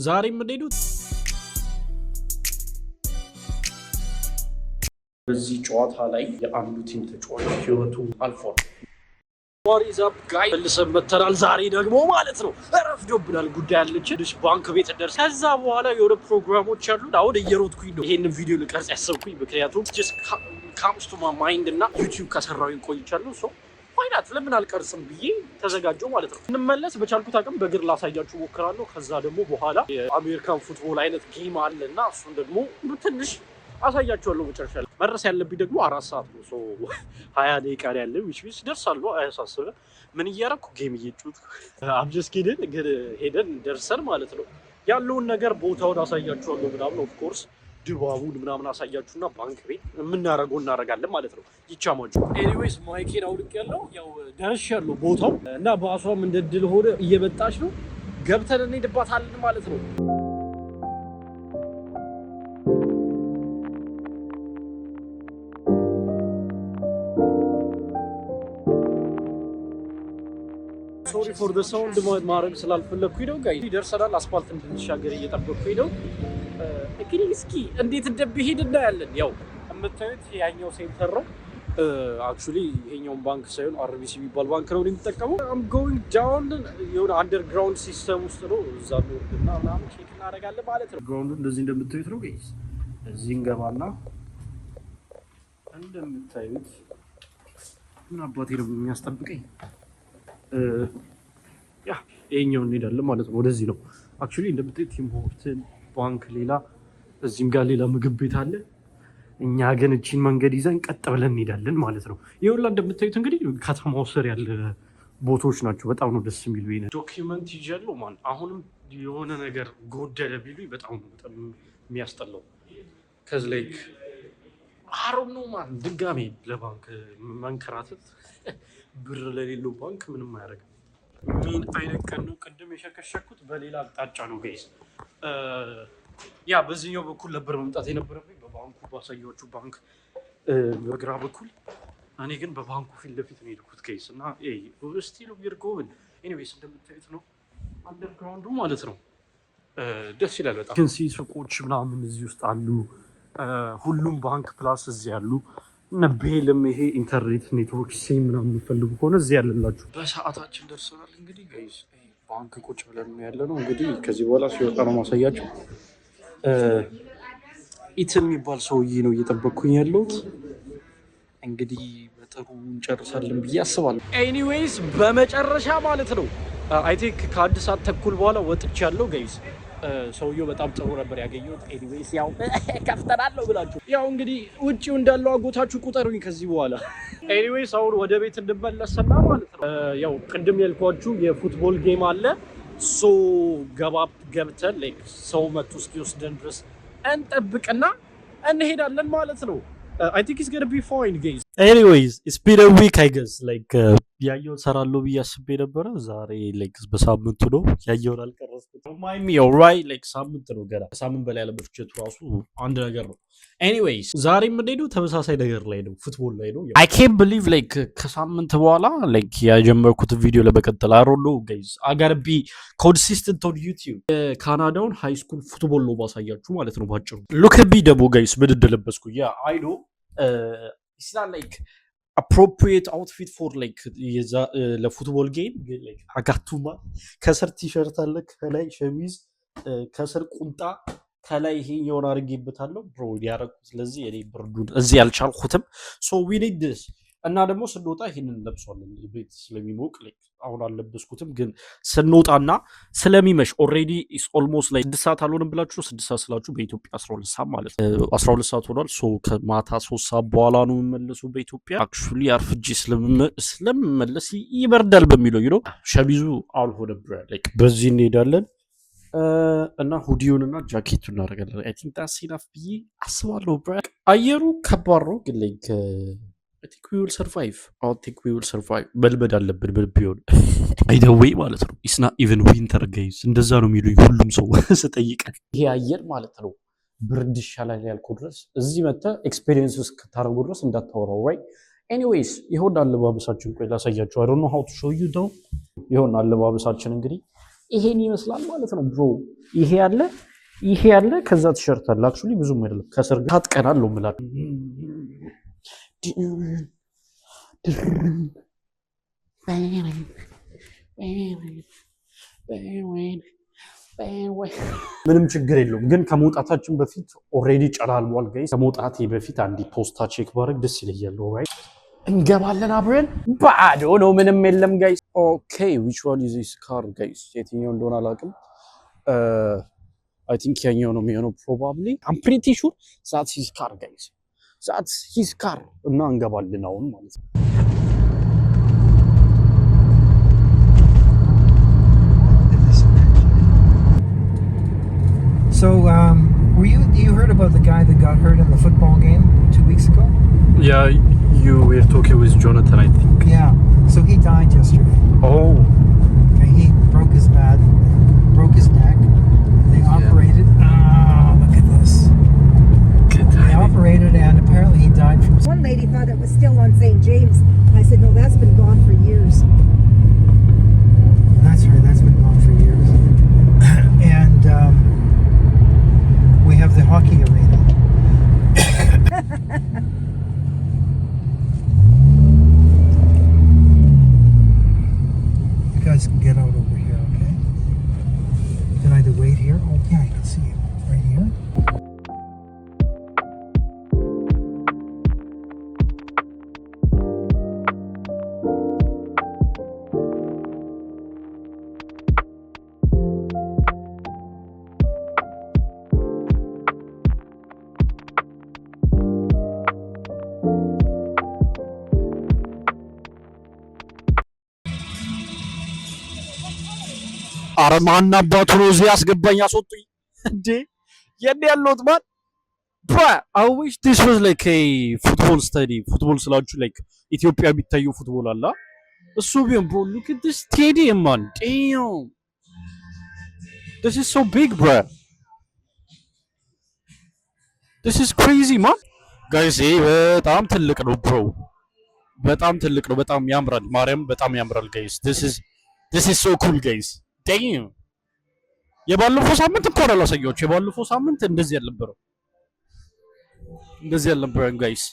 ዛሬ የምንሄዱት በዚህ ጨዋታ ላይ የአንዱ ቲም ተጫዋች ህይወቱ አልፏል። ዋሪዛፕ ጋይ መልሰን መተናል። ዛሬ ደግሞ ማለት ነው ረፍዶብናል። ጉዳይ ያለችን ባንክ ቤት ደርስ ከዛ በኋላ የሆነ ፕሮግራሞች አሉ። አሁን እየሮጥኩኝ ነው ይሄንን ቪዲዮ ልቀርጽ ያሰብኩኝ፣ ምክንያቱም ጀስት ካምስ ቱ ማይ ማይንድ እና ዩቲዩብ ከሰራሁኝ ቆይቻለሁ። ሶ ዋይናት ለምን አልቀርጽም ብዬ ተዘጋጀው ማለት ነው። እንመለስ። በቻልኩት አቅም በግር ላሳያችሁ ሞክራለሁ። ከዛ ደግሞ በኋላ የአሜሪካን ፉትቦል አይነት ጌም አለ እና እሱን ደግሞ ትንሽ አሳያችኋለሁ። መጨረሻ ላይ መድረስ ያለብኝ ደግሞ 4 ሰዓት ነው። ሶ 20 ደቂቃ ላይ ያለው ዊች ደርሳለሁ። አያሳስብም። ምን እያደረኩ ጌም እየጮትኩ አብጀስት ሄደን ደርሰን ማለት ነው ያለውን ነገር ቦታውን አሳያችኋለሁ ምናምን ኦፍ ኮርስ ድባቡን ምናምን አሳያችሁና ባንክ ቤት የምናደርገው እናደርጋለን ማለት ነው። ይቻማችሁ። ኤኒዌይስ ማይኬን አውልቄያለሁ። ያው ደርሻለሁ ቦታው እና ባሷም እንደ ድል ሆነ እየመጣች ነው። ገብተን እንሄድባታለን ማለት ነው። ሶሪ ፎር ዘ ሳውንድ ማድረግ ስላልፈለኩኝ ነው። ጋይ ደርሰናል። አስፋልት እንድንሻገር እየጠበቅኩኝ ነው። እንግዲህ እስኪ እንዴት እንደሚሄድ እናያለን። ያው የምታዩት ያኛው ሴንተር ነው። አክቹሊ ይሄኛውን ባንክ ሳይሆን አርቢሲ የሚባል ባንክ ነው የሚጠቀመው። አም ጎይንግ ዳውን የሆነ አንደርግራውንድ ሲስተም ውስጥ ነው። እዛ ኖርድና ምናምን ቼክ እናደርጋለን ማለት ነው። ግራውንዱ እንደዚህ እንደምታዩት ነው ጋይስ። እዚህ እንገባና እንደምታዩት ምን አባቴ ነው የሚያስጠብቀኝ ያ ይሄኛው እንሄዳለን ማለት ነው። ወደዚህ ነው አክቹሊ እንደምታዩት ቲም ሆርተን ባንክ፣ ሌላ እዚህም ጋር ሌላ ምግብ ቤት አለ። እኛ ግን እቺን መንገድ ይዘን ቀጥ ብለን እንሄዳለን ማለት ነው። ይኸውላ እንደምታዩት እንግዲህ ከተማው ስር ያለ ቦታዎች ናቸው። በጣም ነው ደስ የሚሉ። ይሄ ዶክመንት ይዣለሁ ማን አሁንም የሆነ ነገር ጎደለ ቢሉኝ በጣም የሚያስጠላው ከዚ ላይክ አሮን ነው ማን ድጋሜ ለባንክ መንከራተት ብር ለሌለው ባንክ ምንም አያደርግም። ምን አይነት ቀን ነው? ቅድም የሸከሸኩት በሌላ አቅጣጫ ነው ጋይስ። ያ በዚህኛው በኩል ነበር መምጣት የነበረብኝ በባንኩ ባሳያችሁ ባንክ በግራ በኩል። እኔ ግን በባንኩ ፊት ለፊት ነው የሄድኩት ጋይስ እና ስቲል ዊር ጎይንግ ኤኒዌይስ እንደምታዩት ነው አንደርግራውንዱ ማለት ነው። ደስ ይላል በጣም። ግን ሱቆች ምናምን እዚህ ውስጥ አሉ። ሁሉም ባንክ ፕላስ እዚህ ያሉ ነቤልም ይሄ ኢንተርኔት ኔትወርክ ሲም ምናምን የምፈልጉ ከሆነ እዚህ ያለላችሁ። በሰዓታችን ደርሰናል እንግዲህ ጋይስ። ባንክ ቁጭ ብለን ነው ያለ ነው እንግዲህ። ከዚህ በኋላ ሲወጣ ነው ማሳያቸው። ኢትን የሚባል ሰውዬ ነው እየጠበቅኩኝ ያለሁት። እንግዲህ በጥሩ እንጨርሳለን ብዬ አስባለሁ። ኤኒዌይስ በመጨረሻ ማለት ነው አይ ቲንክ ከ1 ሰዓት ተኩል በኋላ ወጥቻለሁ ጋይስ። ሰውየው በጣም ጥሩ ነበር ያገኘሁት። ኤኒዌይስ ያው ከፍተናለሁ ብላችሁ ያው እንግዲህ ውጪው እንዳለው አጎታችሁ ቁጠሩኝ ከዚህ በኋላ። ኤኒዌይስ አሁን ወደ ቤት እንመለስና ማለት ነው ያው ቅድም ያልኳችሁ የፉትቦል ጌም አለ። ሶ ገብተን ላይክ ሰው መጥቶ እስኪወስደን ድረስ እንጠብቅና እንሄዳለን ማለት ነው። I think it's gonna be fine guys. Anyways, it's been a week I guess. Like ያየው ሰራለሁ ብዬ አስቤ ነበረ። ዛሬ like በሳምንቱ ነው ያየውን አልቀረጽኩትም። ማይሚ alright like ሳምንት ነው ገና። ሳምንት በላይ ያለ በፍቸቱ ራሱ አንድ ነገር ነው። Anyways ዛሬ የምንሄደው ተመሳሳይ ነገር ላይ ነው፣ ፉትቦል ላይ ነው። I can't believe like ከሳምንት በኋላ like ያጀመርኩት ቪዲዮ ለመቀጠል I don't know guys. I gotta be consistent on YouTube. ካናዳውን ሃይ ስኩል ፉትቦል ነው ባሳያችሁ ማለት ነው ባጭሩ። Look at me ደግሞ guys ምን እንደለበስኩ ያ I know it's not like appropriate outfit for like ለፉትቦል ጌም like አጋቱማ ከስር ቲሸርት አለ፣ ከላይ ሸሚዝ፣ ከስር ቁምጣ፣ ከላይ ይሄኛውን አድርጌበታለሁ ብሮ ያረኩት። ስለዚህ እኔ ብርዱን እዚህ ያልቻልኩትም so we need this እና ደግሞ ስንወጣ ይሄንን ለብሷለን ቤት ስለሚሞቅ like አሁን አልለበስኩትም፣ ግን ስንወጣና ስለሚመሽ ኦሬዲ is almost like 6 ሰዓት አልሆነም ብላችሁ 6 ሰዓት ስላችሁ በኢትዮጵያ 12 ሰዓት ማለት ነው 12 ሰዓት ሆኗል። ሶ ከማታ 3 ሰዓት በኋላ ነው የምመለሰው በኢትዮጵያ። አክቹሊ አርፍጄ ስለምመለስ ይበርዳል በሚለው you know ሸሚዙ አልሆነም like በዚህ እንሄዳለን እና ሁዲውንና ጃኬቱን እናደርጋለን። I think that's enough ብዬ አስባለሁ ብራ። አየሩ ከባድ ነው ግን like I think we will survive. I think we will survive. መልመድ አለብን ምን ቢሆን አይደወይ ማለት ነው። It's not even winter guys. እንደዛ ነው የሚሉኝ ሁሉም ሰው ስጠይቅ። ይሄ አየር ማለት ነው ብርድ ይሻላል ያልኩህ ድረስ እዚህ መጥተህ ኤክስፒሪየንስ ውስጥ ታረጉ ድረስ እንዳታወራው right? Anyways ይሁን አለባበሳችን ቆይ ላሳያችሁ። I don't know how to show you though. ይሁን አለባበሳችን እንግዲህ ይሄን ይመስላል ማለት ነው ብሮ። ይሄ ያለ ከዛ ቲሸርት አለ። አክቹሊ ብዙም አይደለም ከስር ታጥቀናል ነው የምላል። ምንም ችግር የለውም። ግን ከመውጣታችን በፊት ኦልሬዲ ጨላልሟል ጋይስ። ከመውጣቴ በፊት አንዲ ፖስታ ቼክ ባረግ ደስ ይለኛል። ኦልራይት እንገባለን አብረን። ባዶ ነው ምንም የለም ጋይስ። ኦኬ which one is this car guys? የትኛው እንደሆነ አላውቅም። I think ያኛው ነው የሚሆነው probably. I'm pretty sure that's his car guys. That's his car እና እንገባለን አሁን ማለት ነው። So, you heard about the guy that got hurt in the football game 2 weeks ago? Yeah, you were talking with Jonathan, I think. Yeah. So he died yesterday. Oh. Okay, he broke his neck. They operated. Oh, look at this. They operated, and apparently he died from. One lady thought it was still on St. James. I said, no, that's been gone for years. That's right. That's been gone for years. And we have the hockey arena. You guys can get out over here, okay? You can either wait here. Oh, yeah, I can see you right here. አረማና አባቱ ነው እዚህ ያስገባኝ አስወጡኝ እንዴ የኔ ያለውት ማን I wish this was like a football study. ፉትቦል ስላችሁ like ኢትዮጵያ የሚታየው ፉትቦል አለ እሱ ቢሆን bro look at this stadium man. Damn, this is so big bro. This is crazy man. guys በጣም ትልቅ ነው bro. በጣም ትልቅ ነው። በጣም ያምራል። ማርያም በጣም ያምራል guys. This is so cool guys. Damn. የባለፈው ሳምንት እኮ ነው ላሳያችሁ። የባለፈው ሳምንት እንደዚህ ያልነበረም ጋይስ።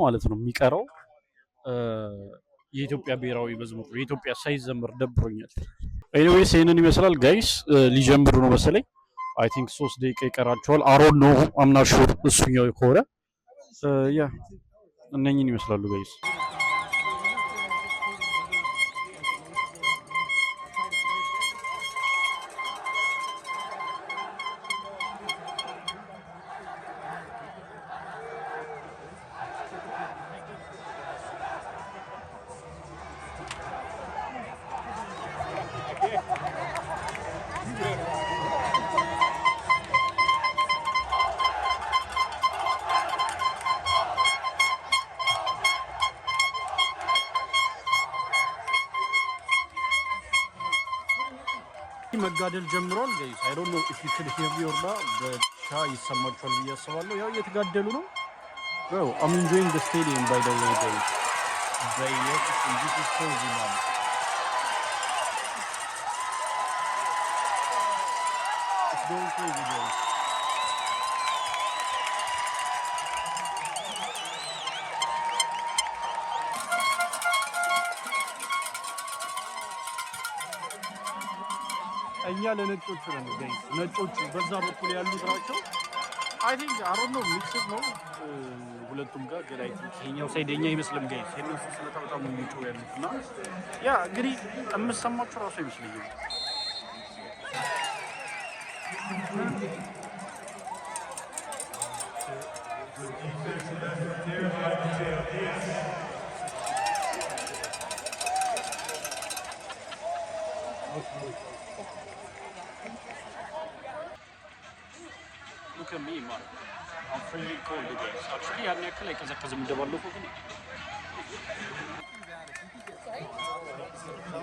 ማለት ነው የሚቀረው የኢትዮጵያ ብሔራዊ መዝሙር የኢትዮጵያ ሳይዘምር ደብሮኛል። ኤኒዌይስ ይሄንን ይመስላል ጋይስ። ሊጀምሩ ነው መሰለኝ። አይ ቲንክ 3 ደቂቃ ይቀራቸዋል። አሮን ነው አምና ሹር እሱኛው ከሆነ ያ እነኝን ይመስላሉ ጋይስ። መጋደል ጀምሯል ጋይስ። አይ ዶንት ኖ ኢፍ ዩ ኩድ ሂር ሚ ኦር ኖት በቻ ይሰማችኋል ብዬ አስባለሁ። ያው እየተጋደሉ ነው bro. I'm enjoying the stadium by the way guys. This is crazy man. It's going crazy guys. እኛ ለነጮቹ ነው ጋይስ። ነጮቹ በዛ በኩል ያሉት ናቸው። አይ ቲንክ አይ ዶንት ኖ ሚክስድ ነው ሁለቱም ጋር ግን አይ ቲንክ ይሄኛው ሳይደኛ ይመስልም ጋይስ። የነሱ ስለታውጣው ነው የሚጮህ ያሉትና ያ እንግዲህ የምሰማችሁ ራሱ አይመስልኝም። Look at me, man. I'm freezing cold again. Actually, I'm not like as a developer.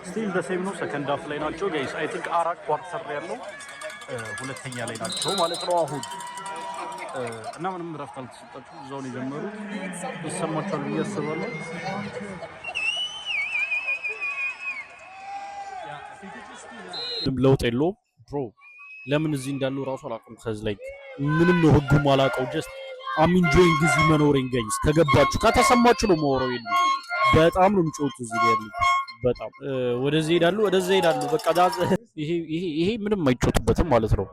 Still the same no second half ላይ ናቸው guys. I think አራት ኳርተር ያለው ሁለተኛ ላይ ናቸው ማለት ነው አሁን እና ምንም ረፍት አልተሰጣቸውም። እዛው ነው የጀመሩት። ይሰማቸዋል ብዬ አስባለሁ። ለውጥ የለውም ብሮ። ለምን እዚህ እንዳሉ ራሱ አላውቅም። ከዚህ ላይ ምንም ነው ህጉም አላውቀው። ጀስት አም ኢንጆይንግ ዲስ መኖሪንግ ጋይስ። ከገባችሁ ከተሰማችሁ ነው ማወራው። የለም በጣም ነው የሚጮቱት እዚህ ጋር ያሉት። በጣም ወደዚህ ሄዳሉ ወደዛ ሄዳሉ። በቃ ይሄ ምንም አይጮቱበትም ማለት ነው።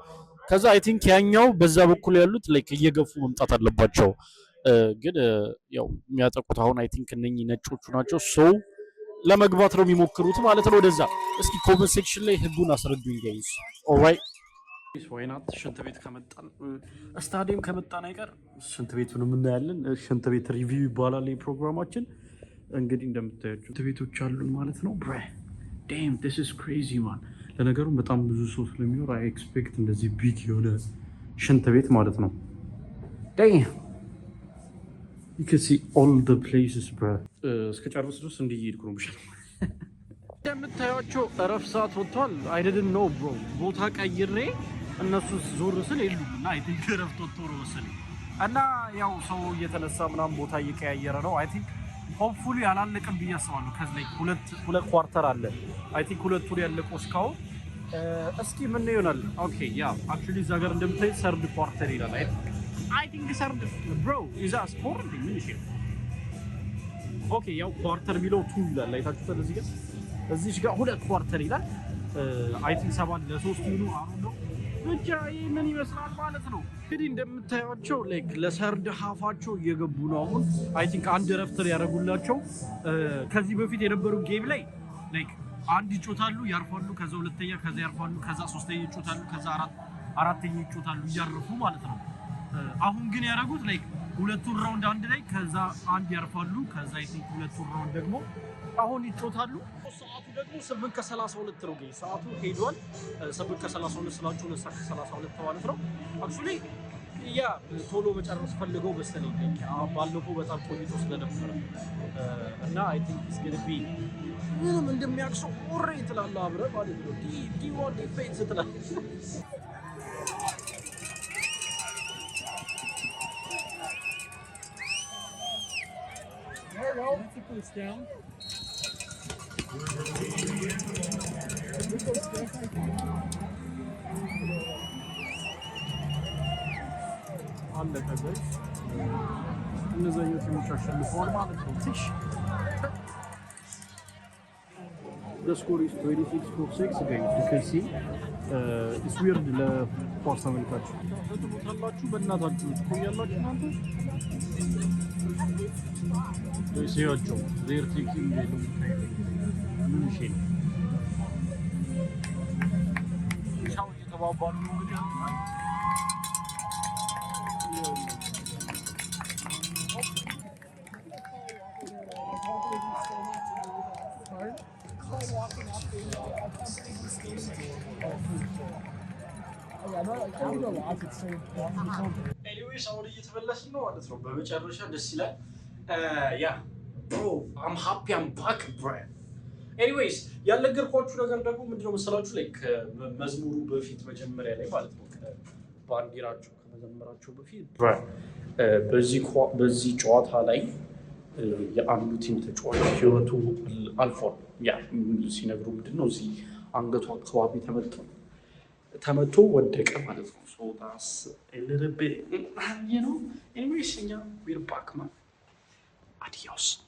ከዛ አይ ቲንክ ያኛው በዛ በኩል ያሉት ላይክ እየገፉ መምጣት አለባቸው። ግን ያው የሚያጠቁት አሁን አይ ቲንክ እነኚህ ነጮቹ ናቸው። ሶ ለመግባት ነው የሚሞክሩት ማለት ነው ወደዛ። እስኪ ኮሜንት ሴክሽን ላይ ህጉን አስረዱኝ ጋይስ። ኦልራይት ወይናት ሽንት ቤት ከመጣን ስታዲየም ከመጣን አይቀር ሽንት ቤቱን እናያለን። ሽንት ቤት ሪቪው ይባላል የፕሮግራማችን። እንግዲህ እንደምታያችሁ ሽንት ቤቶች አሉን ማለት ነው። ብሬ ዴም ዲስ ኢዝ ክሬዚ ማን። ለነገሩ በጣም ብዙ ሰው ስለሚኖር አይ ኤክስፔክት እንደዚህ ቢግ የሆነ ሽንት ቤት ማለት ነው። ዴም you can see all the places bro. እስከ ጨርስ ድረስ እንዲህ እየሄድኩ ነው ብቻ። እንደምታያቸው እረፍት ሰዓት ወጥቷል። አይ ዲድንት ኖ ብሮ። ቦታ ቀይሬ እነሱ ዞር ስል የሉም እና አይ ቲንክ እረፍት ወጥቶ ነው መሰለኝ። እና ያው ሰው እየተነሳ ምናምን ቦታ እየቀያየረ ነው። አይ ቲንክ ሆፕፉሊ አላለቀም ብዬ አስባለሁ። ከዚህ ላይ ሁለት ኳርተር አለ። አይ ቲንክ ሁለቱ ያለቀው እስካሁን። እስኪ ምን ይሆናል? ኦኬ ያ አክቹሊ እዛ ጋር እንደምታዩት ሰርድ ኳርተር ይላል። አይ ቲንክ ሰርድ ብሮ ኢዝ አ ስፖርት ምን ይሽል። ኦኬ ያው ኳርተር ቢለው 2 ይላል። አይታችሁታል እዚህ ጋር እዚህ ጋር ሁለት ኳርተር ይላል። አይ ቲንክ 7 ለ3 ይሉ አሁን ነው ብቻ ምን ይመስላል ማለት ነው። እንግዲህ እንደምታዩቸው ላይክ ለሰርድ ሃፋቸው እየገቡ ነው አሁን። አይ ቲንክ አንድ ረፍተር ያደርጉላቸው። ከዚህ በፊት የነበሩ ጌም ላይ ላይክ አንድ ይጮታሉ ያርፋሉ፣ ከዛ ሁለተኛ፣ ከዛ ያርፋሉ፣ ከዛ ሶስተኛ ይጮታሉ፣ ከዛ አራተኛ ይጮታሉ እያረፉ ማለት ነው። አሁን ግን ያደረጉት ላይክ ሁለቱን ራውንድ አንድ ላይ ከዛ አንድ ያርፋሉ፣ ከዛ አይ ቲንክ ሁለቱን ራውንድ ደግሞ አሁን ይጮታሉ። ሰዓቱ ደግሞ 8:32 ነው። ሰዓቱ ሄዷል። 8:32 ስላችሁ 2:32 ማለት ነው። አክቹሊ ያ ቶሎ መጨረስ ፈልገው መሰለኝ ባለፈው በጣም ቆይቶ ስለነበረ እና አይ ቲንክ ኢትስ ጎና ቢ ምንም እንደሚያክሰው ኦሬ ትላላ አብረ ማለት ነው። ዲ1 ዲፌንስ ትላላ down. አለቀ ጋይስ። እነዛኞቹ የሚሻሽልፈዋል ማለት ነው። ትሽ the score is 26-6 guys. You can see it's weird ለኳስ ተመልካች ተጥሞታላችሁ በእናታችሁ ትቆያላችሁ እናንተ ሲያቸው ዜር ቲኪንግ ነው ምን ይሽል ሻው እየተባባሉ ነው እንግዲህ ኤኒዌይስ አሁን እየተመለስን ነው ማለት ነው። በመጨረሻ ደስ ይላል። ያ ብሮ አም ሃፒ አም ባክ ብሮ ኤኒዌይስ ያልነገርኳችሁ ነገር ደግሞ ምንድነው መሰላችሁ ላይ ከመዝሙሩ በፊት መጀመሪያ ላይ ማለት ነው ከባንዲራቸው ከመዘመራቸው በፊት በዚህ ጨዋታ ላይ የአንዱ ቲም ተጫዋች ህይወቱ አልፏል። ያ ሲነግሩ ምንድነው እዚህ አንገቱ አካባቢ ተመቶ ወደቀ ማለት ነው። so that's a little bit, you know, anyways, we're back, man. Adios.